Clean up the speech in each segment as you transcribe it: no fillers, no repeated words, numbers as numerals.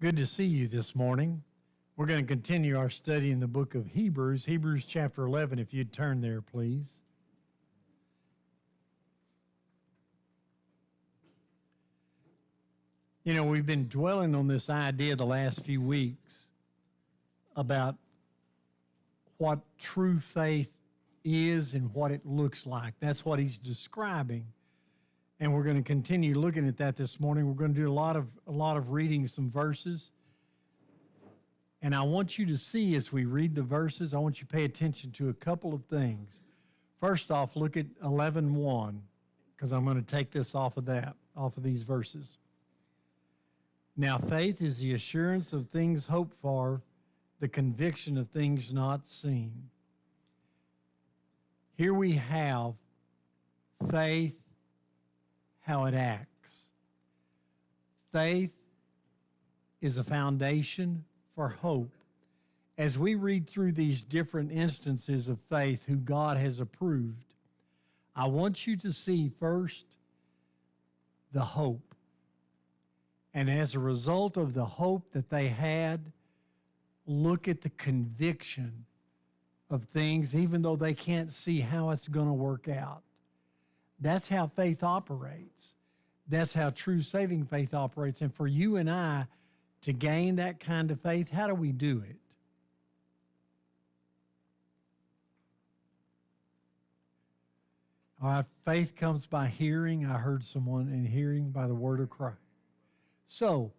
Good to see you this morning. We're going to continue our study in the book of Hebrews, Hebrews chapter 11, if you'd turn there, please. You know, we've been dwelling on this idea the last few weeks about what true faith is and what it looks like. That's what he's describing. And we're going to continue looking at that this morning. We're going to do a lot of reading some verses. And I want you to see as we read the verses, I want you to pay attention to a couple of things. First off, look at 11:1, because I'm going to take this off of these verses. Now, faith is the assurance of things hoped for, the conviction of things not seen. Here we have faith, how it acts. Faith is a foundation for hope. As we read through these different instances of faith who God has approved, I want you to see first the hope. And as a result of the hope that they had, look at the conviction of things, even though they can't see how it's going to work out. That's how faith operates. That's how true saving faith operates. And for you and I to gain that kind of faith, how do we do it? All right, faith comes by hearing. I heard someone in hearing by the word of Christ. So,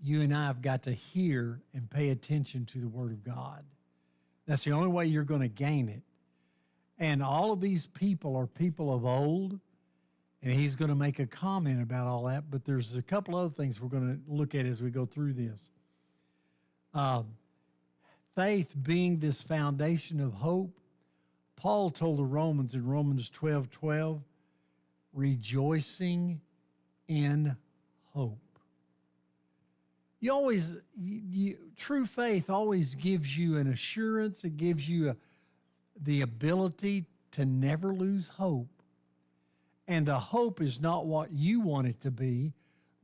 you and I have got to hear and pay attention to the word of God. That's the only way you're going to gain it. And all of these people are people of old, and he's going to make a comment about all that, but there's a couple other things we're going to look at as we go through this. Faith being this foundation of hope, Paul told the Romans in Romans 12:12, rejoicing in hope. True faith always gives you an assurance. It gives you the ability to never lose hope. And the hope is not what you want it to be.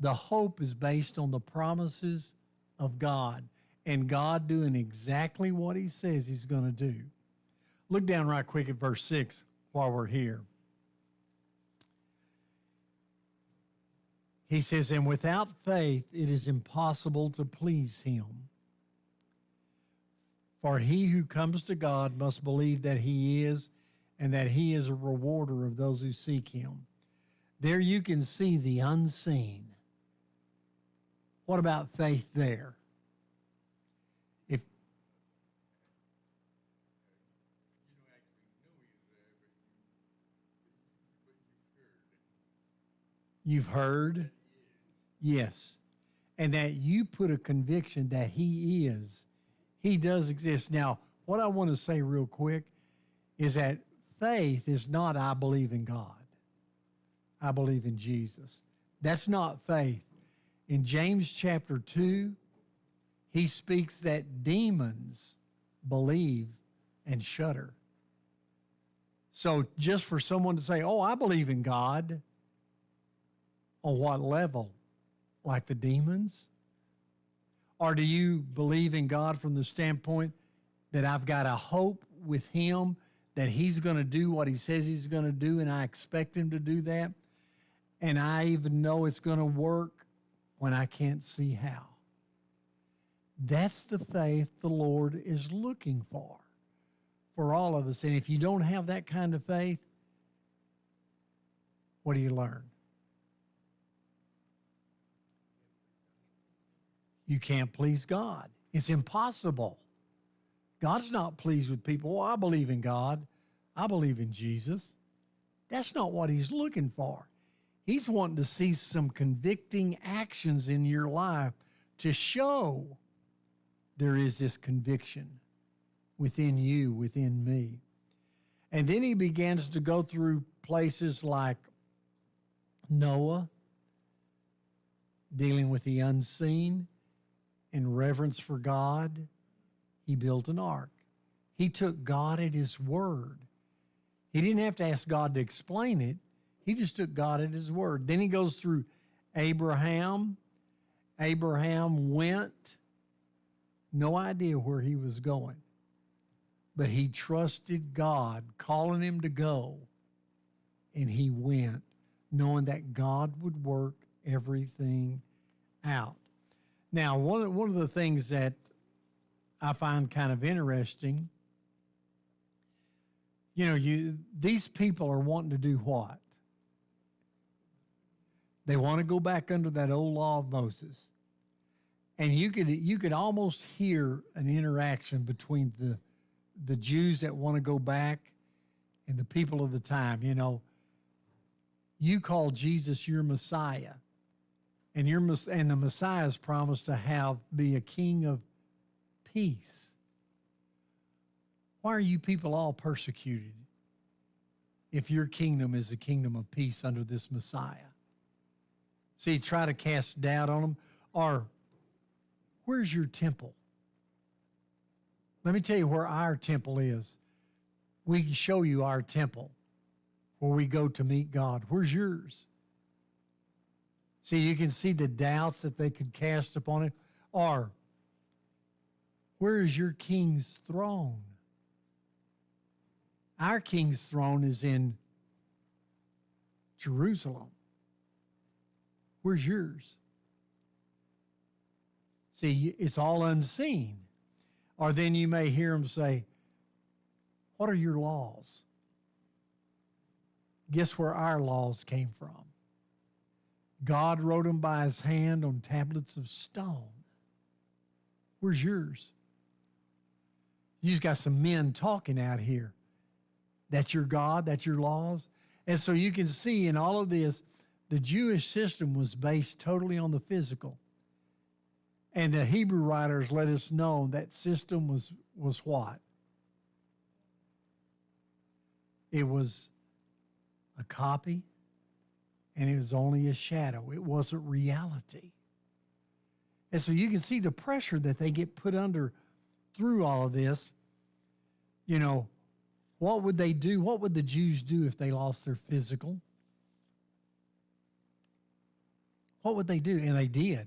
The hope is based on the promises of God and God doing exactly what he says he's going to do. Look down right quick at verse 6 while we're here. He says, and without faith it is impossible to please him. For he who comes to God must believe that he is, and that he is a rewarder of those who seek him. There you can see the unseen. What about faith there? If you've heard, yes, and that you put a conviction that he does exist. Now, what I want to say real quick is that faith is not I believe in God. I believe in Jesus. That's not faith. In James chapter 2, he speaks that demons believe and shudder. So just for someone to say, oh, I believe in God, on what level? Like the demons? Or do you believe in God from the standpoint that I've got a hope with him, that he's going to do what he says he's going to do, and I expect him to do that, and I even know it's going to work when I can't see how? That's the faith the Lord is looking for all of us. And if you don't have that kind of faith, what do you learn? You can't please God. It's impossible. God's not pleased with people. Oh, I believe in God. I believe in Jesus. That's not what he's looking for. He's wanting to see some convicting actions in your life to show there is this conviction within you, within me. And then he begins to go through places like Noah, dealing with the unseen. In reverence for God, he built an ark. He took God at his word. He didn't have to ask God to explain it. He just took God at his word. Then he goes through Abraham Abraham went, no idea where he was going, but he trusted God calling him to go, and he went, knowing that God would work everything out. Now, one of the things that I find kind of interesting, these people are wanting to do what? They want to go back under that old law of Moses. And you could almost hear an interaction between the Jews that want to go back and the people of the time. You call Jesus your Messiah, and the Messiah is promised to be a king of peace. Why are you people all persecuted if your kingdom is a kingdom of peace under this Messiah? See, try to cast doubt on them. Or, where's your temple? Let me tell you where our temple is. We can show you our temple where we go to meet God. Where's yours? See, you can see the doubts that they could cast upon it. Or, where is your king's throne? Our king's throne is in Jerusalem. Where's yours? See, it's all unseen. Or then you may hear them say, what are your laws? Guess where our laws came from? God wrote them by his hand on tablets of stone. Where's yours? You just got some men talking out here. That's your God, that's your laws. And so you can see in all of this, the Jewish system was based totally on the physical. And the Hebrew writers let us know that system was what? It was a copy, and it was only a shadow. It wasn't reality. And so you can see the pressure that they get put under through all of this. What would they do? What would the Jews do if they lost their physical? What would they do? And they did.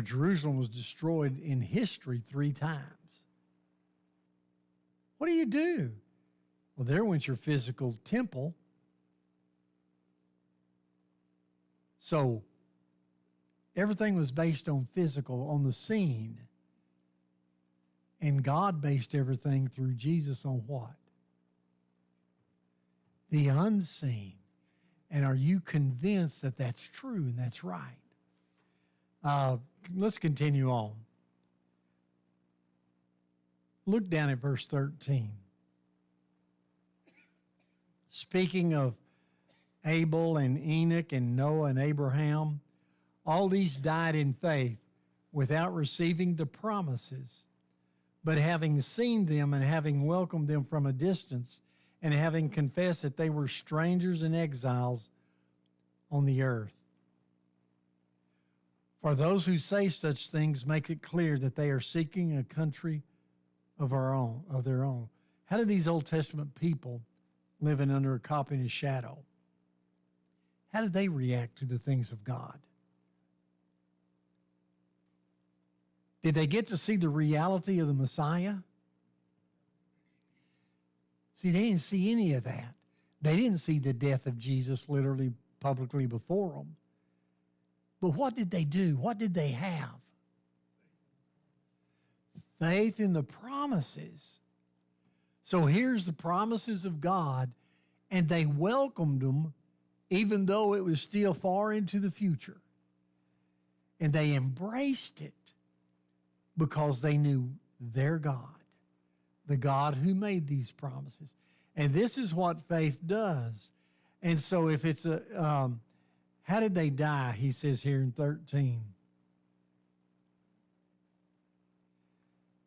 Jerusalem was destroyed in history 3 times. What do you do? Well, there went your physical temple. So everything was based on physical, on the scene. And God based everything through Jesus on what? The unseen. And are you convinced that that's true and that's right? Let's continue on. Look down at verse 13. Speaking of Abel and Enoch and Noah and Abraham, all these died in faith without receiving the promises, but having seen them and having welcomed them from a distance, and having confessed that they were strangers and exiles on the earth. For those who say such things make it clear that they are seeking a country of their own. How did these Old Testament people living under a copy and a shadow, how did they react to the things of God? Did they get to see the reality of the Messiah? See, they didn't see any of that. They didn't see the death of Jesus literally publicly before them. But what did they do? What did they have? Faith in the promises. So here's the promises of God, and they welcomed them even though it was still far into the future. And they embraced it because they knew their God, the God who made these promises. And this is what faith does. And so if it's how did they die? He says here in 13.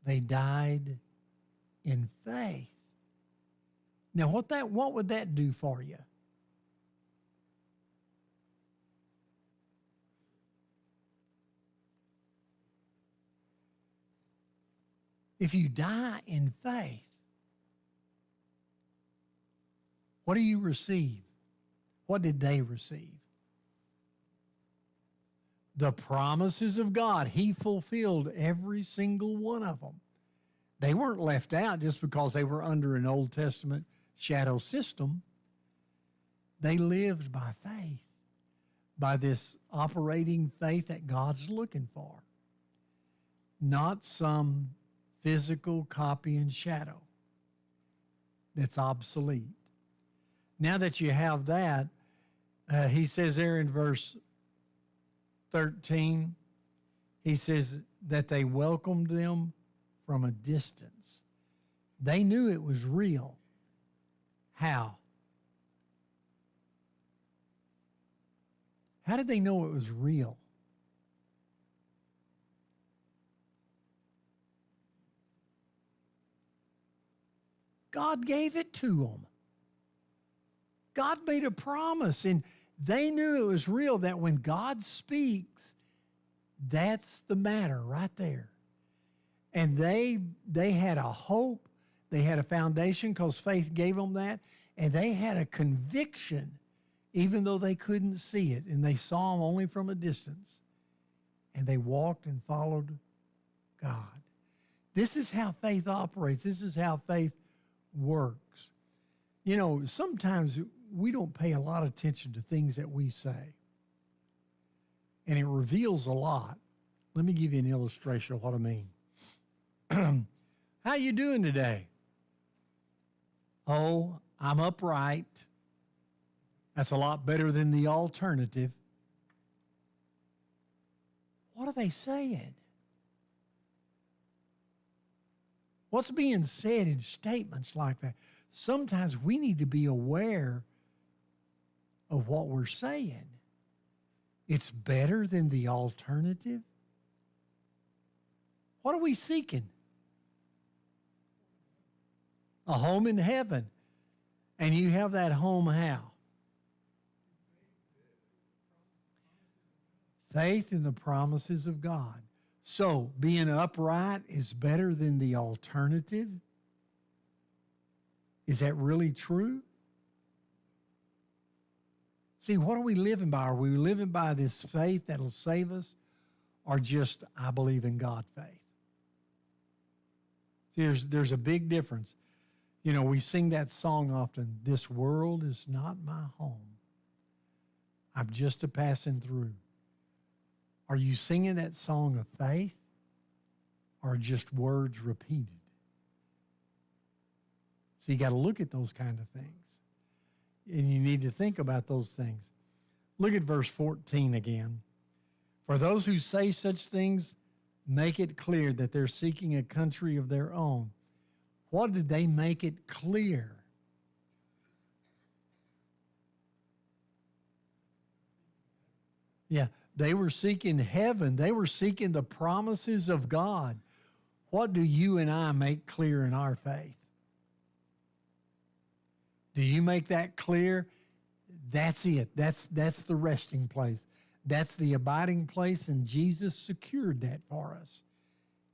They died in faith. Now, what would that do for you? If you die in faith, what do you receive? What did they receive? The promises of God, he fulfilled every single one of them. They weren't left out just because they were under an Old Testament shadow system. They lived by faith, by this operating faith that God's looking for, not some physical copy and shadow that's obsolete. Now that you have that, he says there in verse 13, he says that they welcomed them from a distance. They knew it was real. How? How did they know it was real? God gave it to them. God made a promise, and they knew it was real, that when God speaks, that's the matter right there. And they had a hope. They had a foundation because faith gave them that. And they had a conviction, even though they couldn't see it. And they saw him only from a distance. And they walked and followed God. This is how faith operates. This is how faith works. You know, sometimes we don't pay a lot of attention to things that we say. And it reveals a lot. Let me give you an illustration of what I mean. How you doing today? Oh, I'm upright. That's a lot better than the alternative. What are they saying? What's being said in statements like that? Sometimes we need to be aware of what we're saying. It's better than the alternative. What are we seeking? A home in heaven. And you have that home how? Faith in the promises of God. So, being upright is better than the alternative? Is that really true? See, what are we living by? Are we living by this faith that'll save us, or just, I believe in God faith? See, there's a big difference. You know, we sing that song often, this world is not my home. I'm just a passing through. Are you singing that song of faith, or just words repeated? So you got to look at those kind of things. And you need to think about those things. Look at verse 14 again. For those who say such things, make it clear that they're seeking a country of their own. What did they make it clear? Yeah, they were seeking heaven. They were seeking the promises of God. What do you and I make clear in our faith? Do you make that clear? That's it. That's the resting place. That's the abiding place, and Jesus secured that for us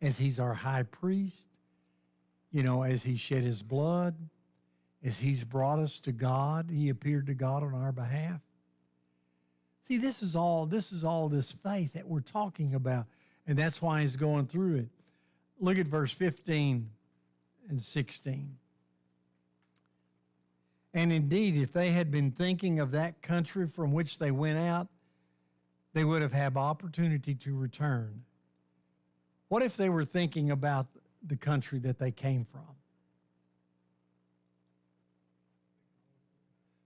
as he's our high priest, you know, as he shed his blood, as he's brought us to God. He appeared to God on our behalf. See, this is all this faith that we're talking about, and that's why he's going through it. Look at verse 15 and 16. And indeed, if they had been thinking of that country from which they went out, they would have had opportunity to return. What if they were thinking about the country that they came from?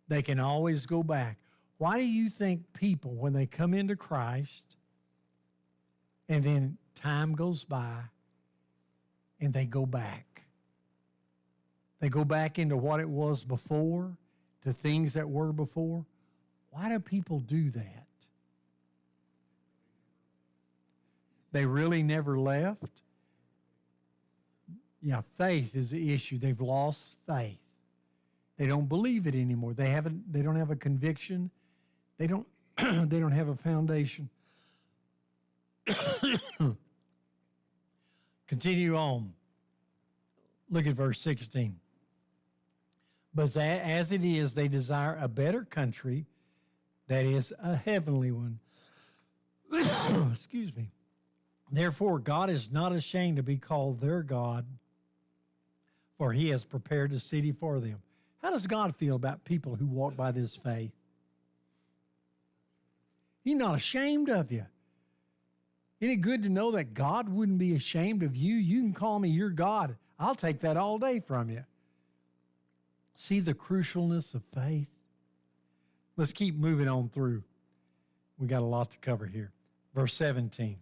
They can always go back. Why do you think people, when they come into Christ, and then time goes by, and they go back? They go back into what it was before, to things that were before. Why do people do that? They really never left? Yeah, faith is the issue. They've lost faith. They don't believe it anymore. They don't have a conviction. They don't they don't have a foundation. Continue on. Look at verse 16. But as it is, they desire a better country, that is, a heavenly one. Excuse me. Therefore, God is not ashamed to be called their God, for he has prepared a city for them. How does God feel about people who walk by this faith? He's not ashamed of you. Isn't it good to know that God wouldn't be ashamed of you? You can call me your God. I'll take that all day from you. See the crucialness of faith? Let's keep moving on through. We got a lot to cover here. Verse 17.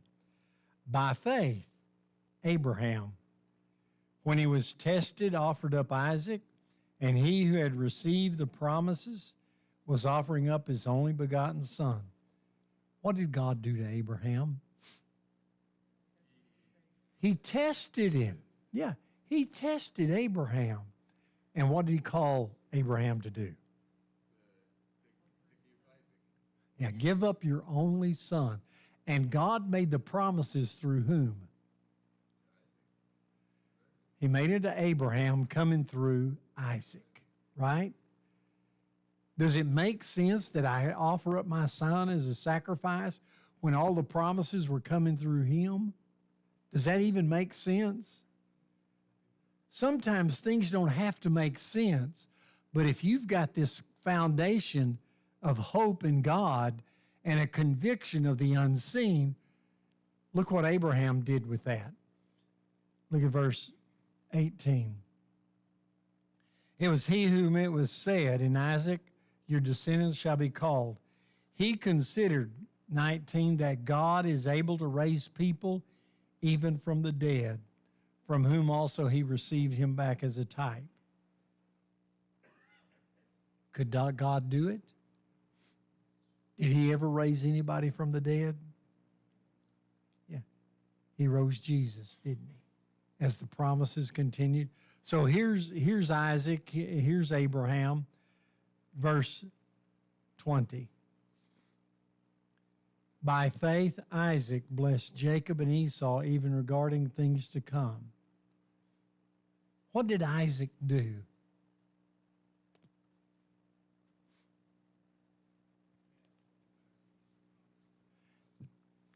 By faith, Abraham, when he was tested, offered up Isaac, and he who had received the promises was offering up his only begotten son. What did God do to Abraham? He tested him. Yeah, he tested Abraham. And what did he call Abraham to do? Yeah, give up your only son. And God made the promises through whom? He made it to Abraham coming through Isaac, right? Does it make sense that I offer up my son as a sacrifice when all the promises were coming through him? Does that even make sense? Sometimes things don't have to make sense, but if you've got this foundation of hope in God and a conviction of the unseen, look what Abraham did with that. Look at verse 18. It was he whom it was said, in Isaac your descendants shall be called. He considered, 19, that God is able to raise people even from the dead, from whom also he received him back as a type. Could God do it? Did he ever raise anybody from the dead? Yeah. He rose Jesus, didn't he? As the promises continued. So here's Isaac, here's Abraham, verse 20. By faith, Isaac blessed Jacob and Esau, even regarding things to come. What did Isaac do?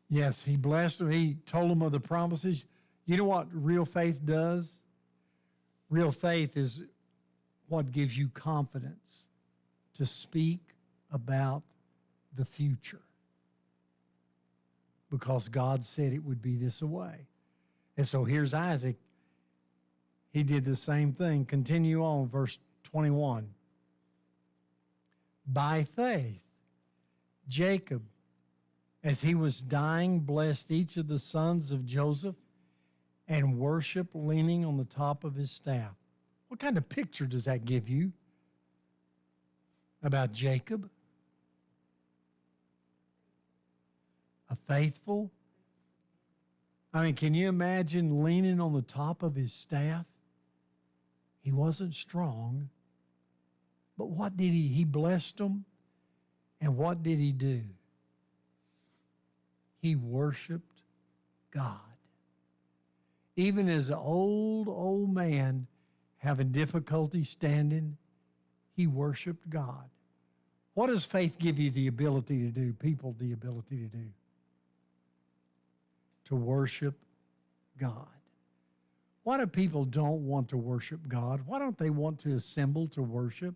Yes, he blessed him. He told him of the promises. You know what real faith does? Real faith is what gives you confidence to speak about the future, because God said it would be this way. And so here's Isaac. He did the same thing. Continue on, verse 21. By faith, Jacob, as he was dying, blessed each of the sons of Joseph and worshiped leaning on the top of his staff. What kind of picture does that give you about Jacob? A faithful? I mean, can you imagine leaning on the top of his staff? He wasn't strong, but what did he? He blessed them, and what did he do? He worshiped God. Even as an old man having difficulty standing, he worshiped God. What does faith give you the ability to do? People, the ability to do? To worship God. Why do people don't want to worship God? Why don't they want to assemble to worship?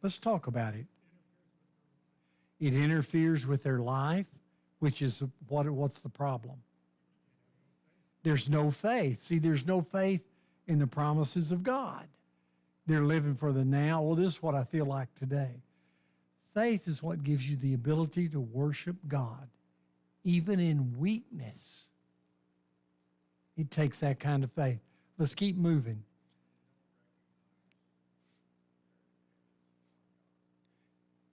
Let's talk about it. It interferes with their life, which is what's the problem? There's no faith. See, there's no faith in the promises of God. They're living for the now. Well, this is what I feel like today. Faith is what gives you the ability to worship God, even in weakness. It takes that kind of faith. Let's keep moving.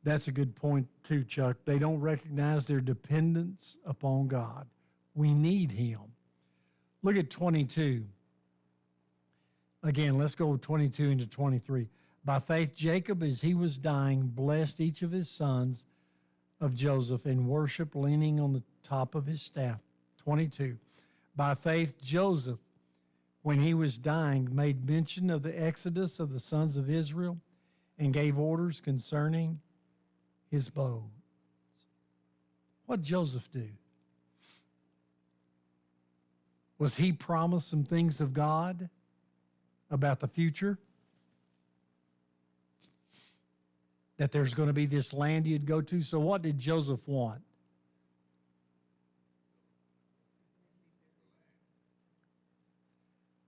That's a good point too, Chuck. They don't recognize their dependence upon God. We need him. Look at 22. Again, let's go 22 into 23. By faith, Jacob, as he was dying, blessed each of his sons of Joseph and worshiped leaning on the top of his staff. 22. By faith, Joseph, when he was dying, made mention of the exodus of the sons of Israel and gave orders concerning his bow. What did Joseph do? Was he promised some things of God about the future? That there's going to be this land you'd go to. So what did Joseph want?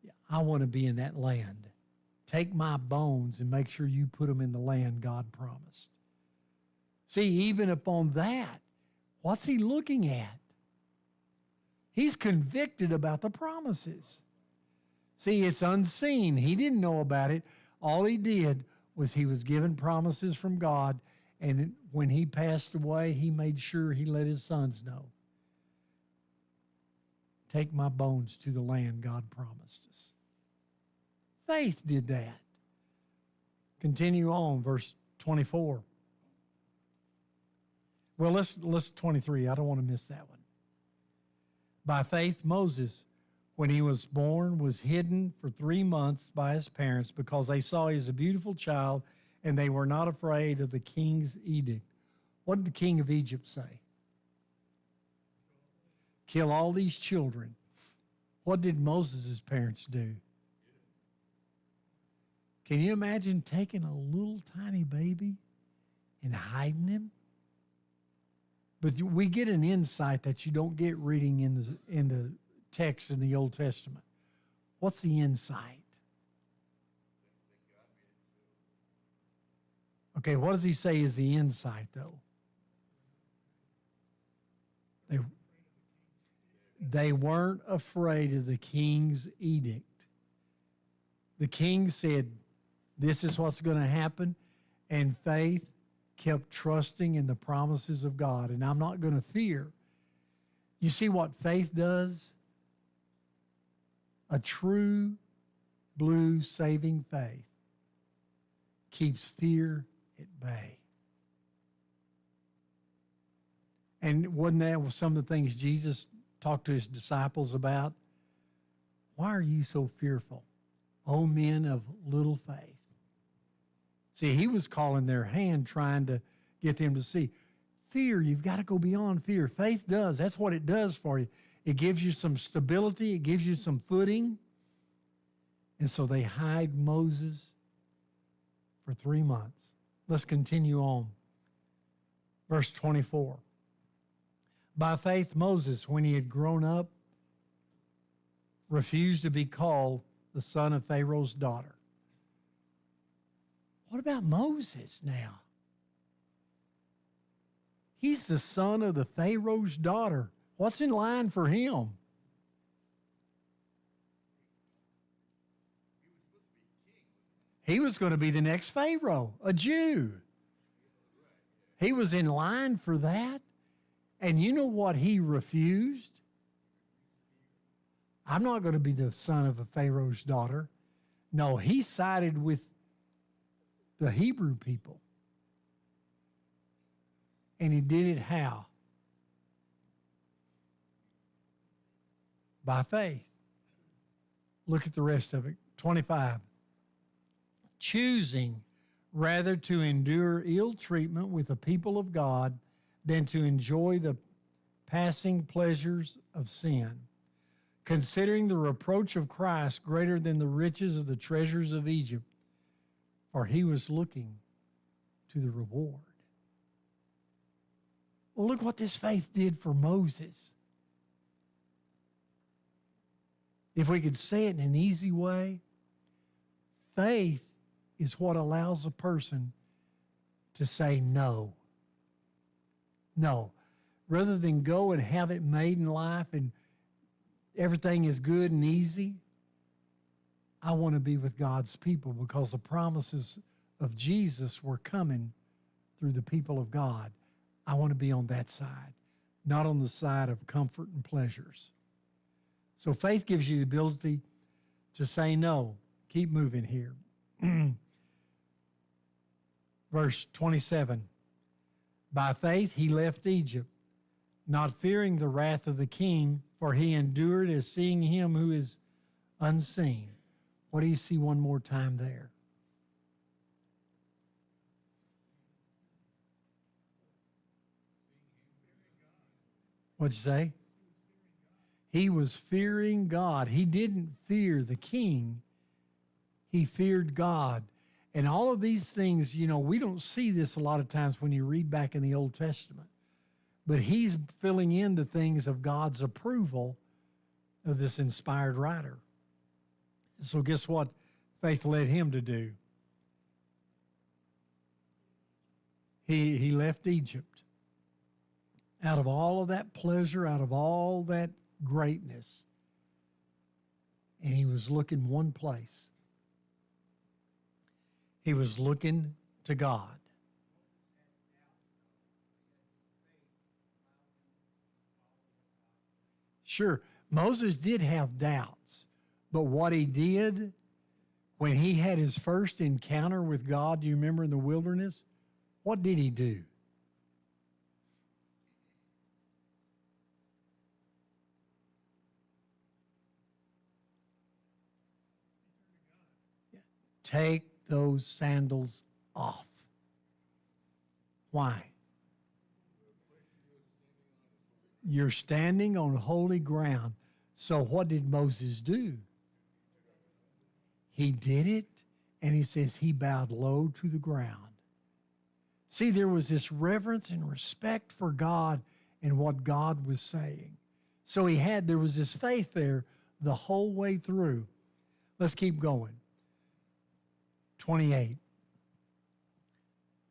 Yeah, I want to be in that land. Take my bones and make sure you put them in the land God promised. See, even upon that, what's he looking at? He's convicted about the promises. See, it's unseen. He didn't know about it. All he did was he was given promises from God, and when he passed away, he made sure he let his sons know. Take my bones to the land God promised us. Faith did that. Continue on, verse 24. Well, let's 23. I don't want to miss that one. By faith, Moses, when he was born, was hidden for 3 months by his parents because they saw he was a beautiful child and they were not afraid of the king's edict. What did the king of Egypt say? Kill all these children. What did Moses' parents do? Can you imagine taking a little tiny baby and hiding him? But we get an insight that you don't get reading in the text in the Old Testament. What's the insight? Okay, what does he say is the insight, though? They weren't afraid of the king's edict. The king said, this is what's going to happen, and faith kept trusting in the promises of God, and I'm not going to fear. You see what faith does? A true blue saving faith keeps fear at bay. And wasn't that some of the things Jesus talked to his disciples about? Why are you so fearful, O men of little faith? See, he was calling their hand, trying to get them to see. Fear, you've got to go beyond fear. Faith does. That's what it does for you. It gives you some stability. It gives you some footing. And so they hide Moses for 3 months. Let's continue on. Verse 24. By faith, Moses, when he had grown up, refused to be called the son of Pharaoh's daughter. What about Moses now? He's the son of the Pharaoh's daughter. What's in line for him? He was going to be the next Pharaoh, a Jew. He was in line for that. And you know what he refused? I'm not going to be the son of a Pharaoh's daughter. No, he sided with the Hebrew people. And he did it how? By faith. Look at the rest of it. 25. Choosing rather to endure ill treatment with the people of God than to enjoy the passing pleasures of sin, considering the reproach of Christ greater than the riches of the treasures of Egypt, for he was looking to the reward. Well, look what this faith did for Moses. If we could say it in an easy way, faith is what allows a person to say no. No. Rather than go and have it made in life and everything is good and easy, I want to be with God's people because the promises of Jesus were coming through the people of God. I want to be on that side, not on the side of comfort and pleasures. So faith gives you the ability to say no. Keep moving here. Verse 27. By faith he left Egypt, not fearing the wrath of the king, for he endured as seeing him who is unseen. What do you see one more time there? What'd you say? He was fearing God. He didn't fear the king. He feared God. And all of these things, you know, we don't see this a lot of times when you read back in the Old Testament. But he's filling in the things of God's approval of this inspired writer. So guess what faith led him to do? He left Egypt. Out of all of that pleasure, out of all that greatness, and he was looking one place. He was looking to God. Sure, Moses did have doubts, but what he did when he had his first encounter with God, do you remember in the wilderness? What did he do? Take those sandals off. Why? You're standing on holy ground. So what did Moses do? He did it, and he says he bowed low to the ground. See, there was this reverence and respect for God and what God was saying. So there was this faith there the whole way through. Let's keep going. 28.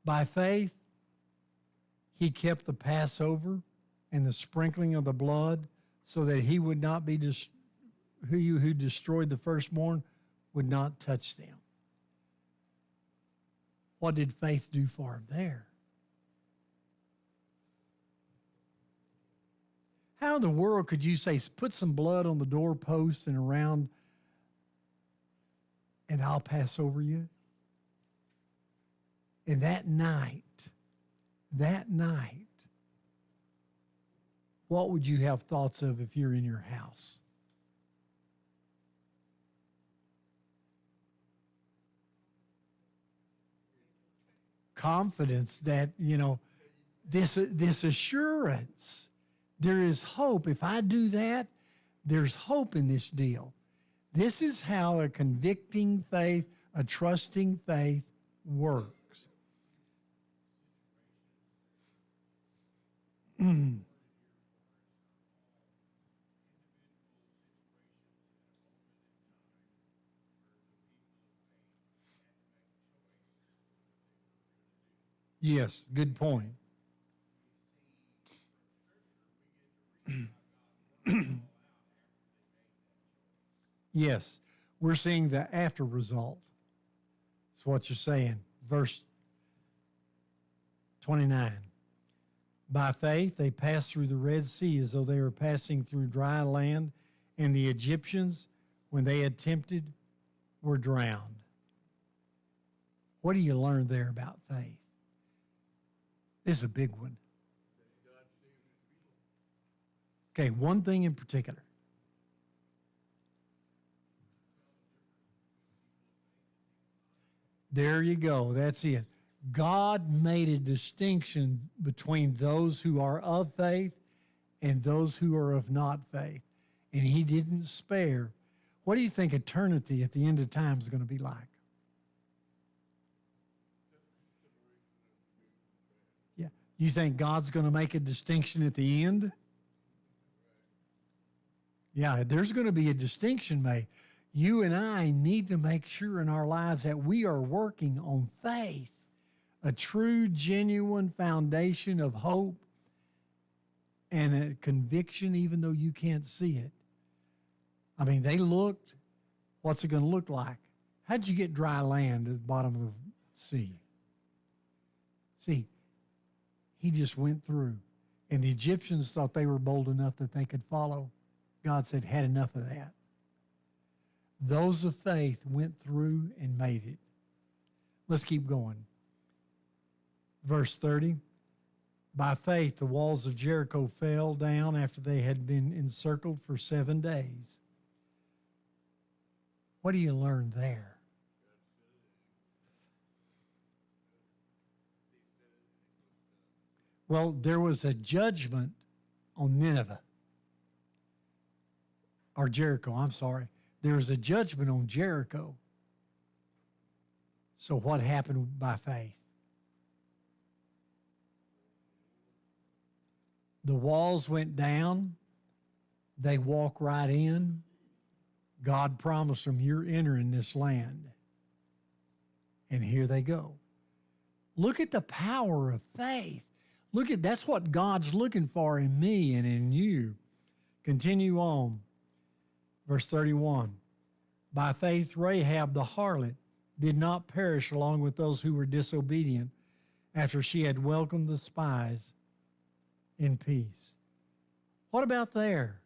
By faith, he kept the Passover and the sprinkling of the blood so that he would not be who destroyed the firstborn would not touch them. What did faith do for him there? How in the world could you say, put some blood on the doorpost and around, and I'll pass over you? And that night, what would you have thoughts of if you're in your house? Confidence that, you know, this assurance, there is hope. If I do that, there's hope in this deal. This is how a convicting faith, a trusting faith works. Yes, good point. Yes, we're seeing the after result. That's what you're saying. Verse 29. By faith, they passed through the Red Sea as though they were passing through dry land, and the Egyptians, when they had tempted, were drowned. What do you learn there about faith? This is a big one. Okay, one thing in particular. There you go. That's it. God made a distinction between those who are of faith and those who are of not faith. And he didn't spare. What do you think eternity at the end of time is going to be like? Yeah. You think God's going to make a distinction at the end? Yeah, there's going to be a distinction made. You and I need to make sure in our lives that we are working on faith, a true, genuine foundation of hope and a conviction, even though you can't see it. I mean, they looked, what's it going to look like? How'd you get dry land at the bottom of the sea? See, he just went through. And the Egyptians thought they were bold enough that they could follow. God said, had enough of that. Those of faith went through and made it. Let's keep going. Verse 30. By faith, the walls of Jericho fell down after they had been encircled for 7 days. What do you learn there? Well, there was a judgment on Nineveh. Or Jericho, I'm sorry. There was a judgment on Jericho. So what happened by faith? The walls went down. They walk right in. God promised them, you're entering this land. And here they go. Look at the power of faith. That's what God's looking for in me and in you. Continue on. Verse 31. By faith, Rahab the harlot did not perish along with those who were disobedient after she had welcomed the spies in peace. What about there?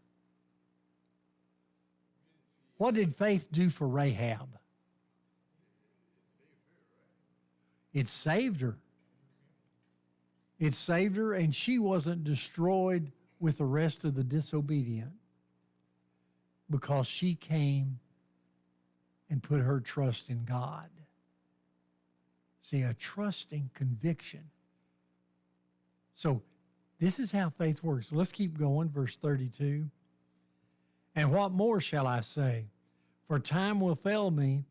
What did faith do for Rahab? It saved her. It saved her, and she wasn't destroyed with the rest of the disobedient because she came and put her trust in God. See, a trusting conviction. So this is how faith works. Let's keep going, verse 32. And what more shall I say? For time will fail me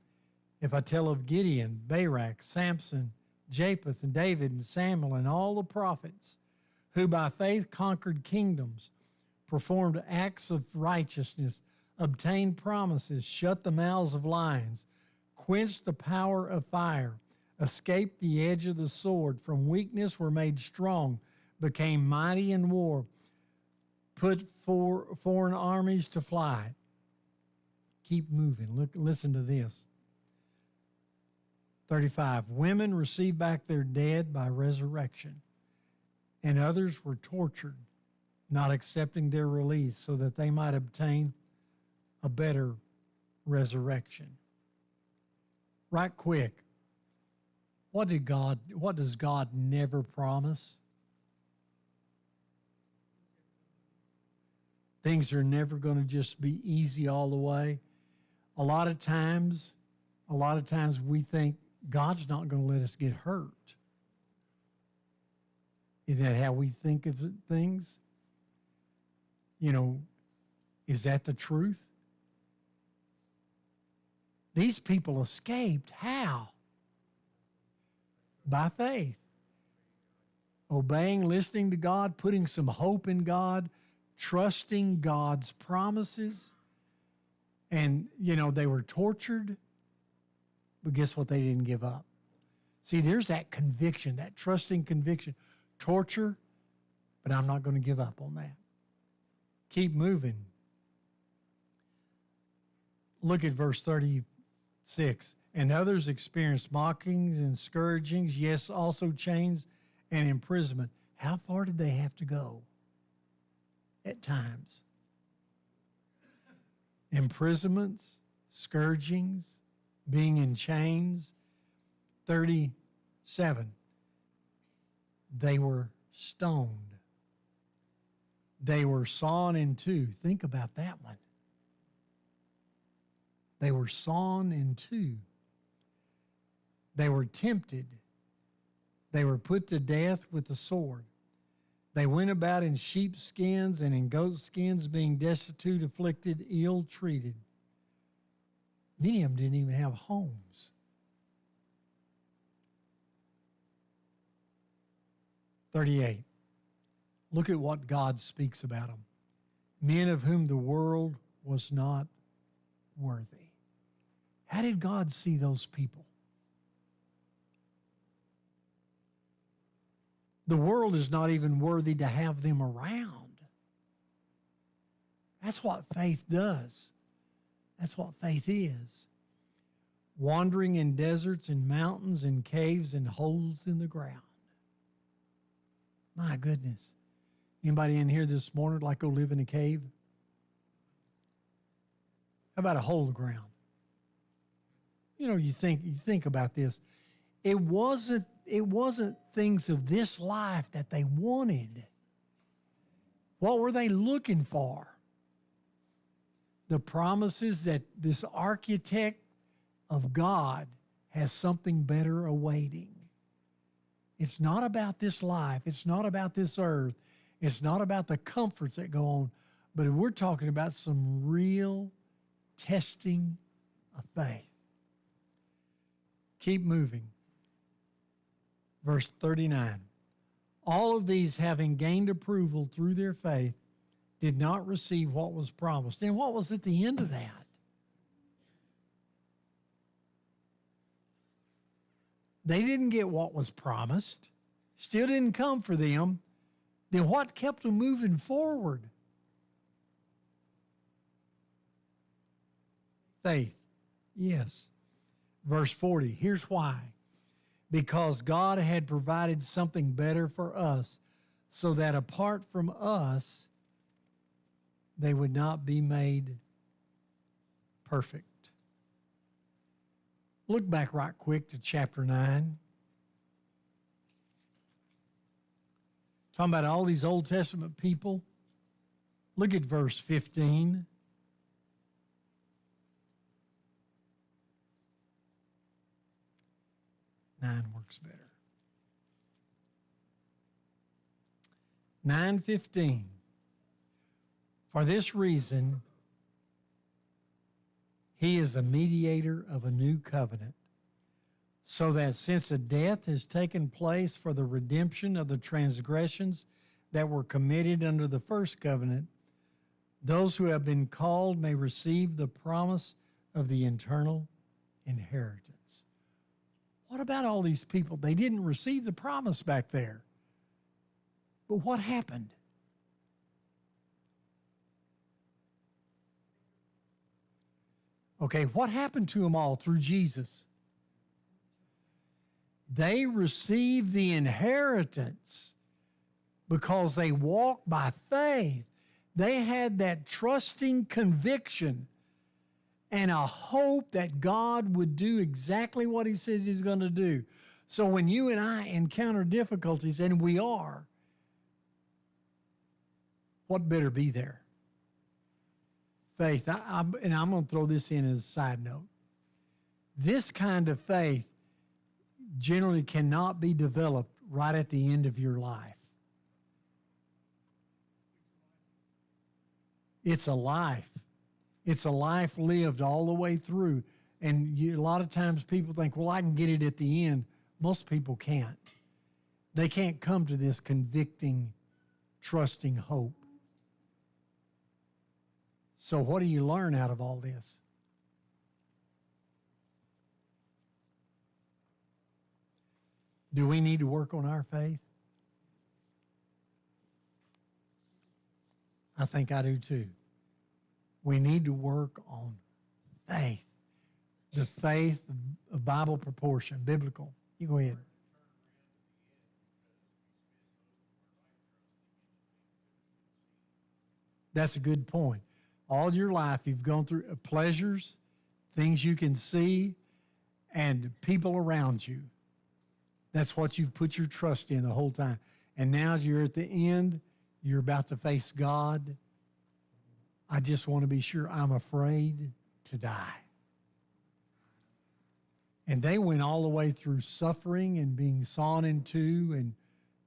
if I tell of Gideon, Barak, Samson, Japheth, and David, and Samuel, and all the prophets, who by faith conquered kingdoms, performed acts of righteousness, obtained promises, shut the mouths of lions, quenched the power of fire, escaped the edge of the sword, from weakness were made strong, became mighty in war, put foreign armies to flight. Keep moving. Listen to this. 35. Women received back their dead by resurrection, and others were tortured, not accepting their release, so that they might obtain a better resurrection. Right quick. What does God never promise? Things are never going to just be easy all the way. A lot of times we think God's not going to let us get hurt. Is that how we think of things? Is that the truth? These people escaped. How? By faith. Obeying, listening to God, putting some hope in God, trusting God's promises. And, they were tortured, but guess what? They didn't give up. See, there's that conviction, that trusting conviction. Torture, but I'm not going to give up on that. Keep moving. Look at verse 36. And others experienced mockings and scourgings, yes, also chains and imprisonment. How far did they have to go? At times. Imprisonments, scourgings, being in chains. 37. They were stoned. They were sawn in two. Think about that one. They were sawn in two. They were tempted. They were put to death with the sword. They went about in sheepskins and in goatskins, being destitute, afflicted, ill-treated. Many of them didn't even have homes. "38. Look at what God speaks about them. Men of whom the world was not worthy. How did God see those people? The world is not even worthy to have them around. That's what faith does. That's what faith is. Wandering in deserts and mountains and caves and holes in the ground. My goodness. Anybody in here this morning like go live in a cave? How about a hole in the ground? You think about this. It wasn't things of this life that they wanted. What were they looking for? The promises that this architect of God has something better awaiting. It's not about this life. It's not about this earth. It's not about the comforts that go on, but we're talking about some real testing of faith. Keep moving. Verse 39. All of these, having gained approval through their faith, did not receive what was promised. And what was at the end of that? They didn't get what was promised. Still didn't come for them. Then what kept them moving forward? Faith. Yes. Verse 40. Here's why. Because God had provided something better for us, so that apart from us, they would not be made perfect. Look back right quick to chapter 9. Talking about all these Old Testament people. Look at verse 15. Nine works better. 9:15. For this reason, he is the mediator of a new covenant, so that since a death has taken place for the redemption of the transgressions that were committed under the first covenant, those who have been called may receive the promise of the eternal inheritance. What about all these people? They didn't receive the promise back there. But what happened? Okay, what happened to them all through Jesus? They received the inheritance because they walked by faith. They had that trusting conviction and a hope that God would do exactly what he says he's going to do. So when you and I encounter difficulties, and we are, what better be there? Faith. And I'm going to throw this in as a side note. This kind of faith generally cannot be developed right at the end of your life. It's a life. It's a life lived all the way through. And a lot of times people think, well, I can get it at the end. Most people can't. They can't come to this convicting, trusting hope. So what do you learn out of all this? Do we need to work on our faith? I think I do too. We need to work on faith. The faith of Bible proportion, biblical. You go ahead. That's a good point. All your life you've gone through pleasures, things you can see, and people around you. That's what you've put your trust in the whole time. And now you're at the end, you're about to face God. I just want to be sure I'm afraid to die. And they went all the way through suffering and being sawn in two and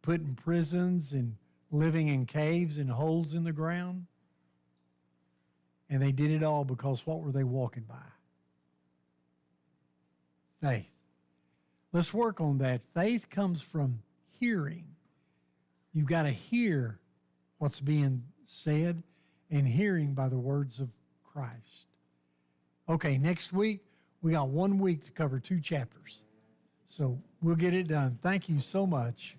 put in prisons and living in caves and holes in the ground. And they did it all because what were they walking by? Faith. Let's work on that. Faith comes from hearing. You've got to hear what's being said and hearing by the words of Christ. Okay, next week, we got 1 week to cover 2 chapters. So we'll get it done. Thank you so much.